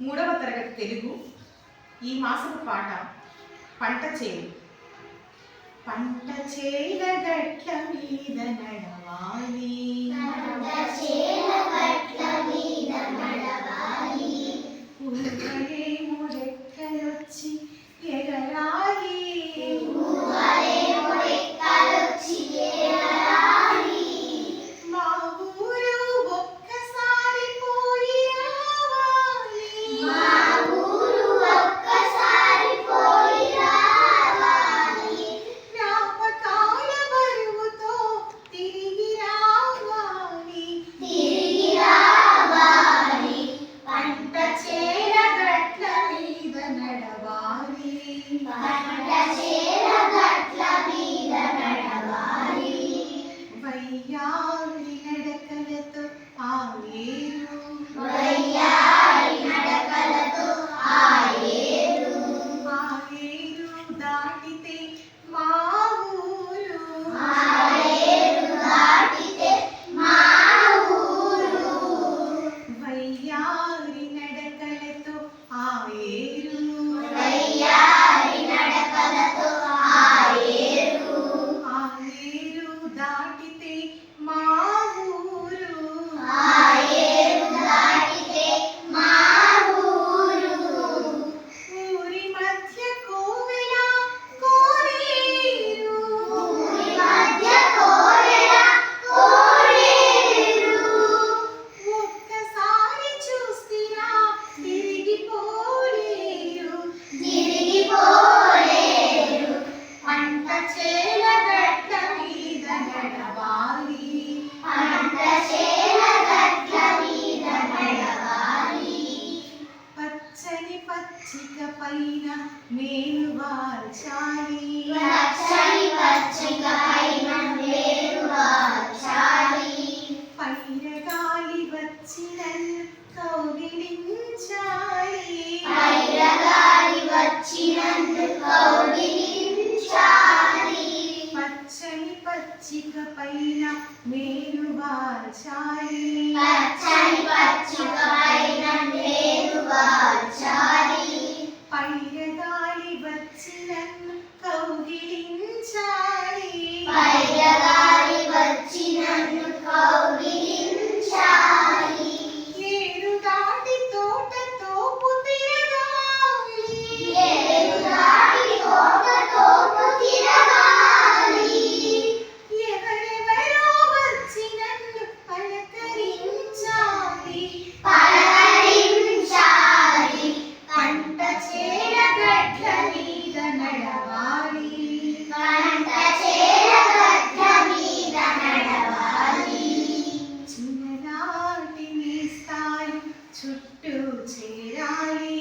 మూడవ తరగతి తెలుగు ఈ మాసపు పాట పంట చేను. పంట చేల గట్ల మీద నడవాలి, ఊహలేమో రెక్కలొచ్చి ఎగరాలి, మా ఊరు ఒక్కసారి పోయి రావాలి, జ్ఞాపకాల బరువుతో తిరిగి రావాలి. పంట చేల గట్ల మీద నడవాలి, వయ్యారి నడకలతో ఆయేరు, ఆయేరు దాటితే మా ఊరు, వయ్యారి నడకలతో ఆయేరు, ఆయేరు దాటితే మా ఊరు, ఊరి మధ్య కోవెల కోనేరు, ఒక్కసారి చూస్తిరా తిరిగిపోలేరు. పంట చేల గట్ల మీద నడవాలి, పచ్చని పచ్చిక పైన మేలు వాల్చాలి, పైన గాలి వచ్చి నన్ను కౌగిలించాలి, పచ్చని పచ్చిక పైన మేలు వాల్చాలి, పైన గాలి వచ్చి నన్ను కౌగిలించాలి, ఏరు దాటి తోట తోపు తిరగాలి, ఎవరెవరో వచ్చి నన్ను పలకరించాలి. పంట చేల గట్ల మీద నడవాలి, చిన్ననాటి నేస్తాలు చుట్టూ చేరాలి,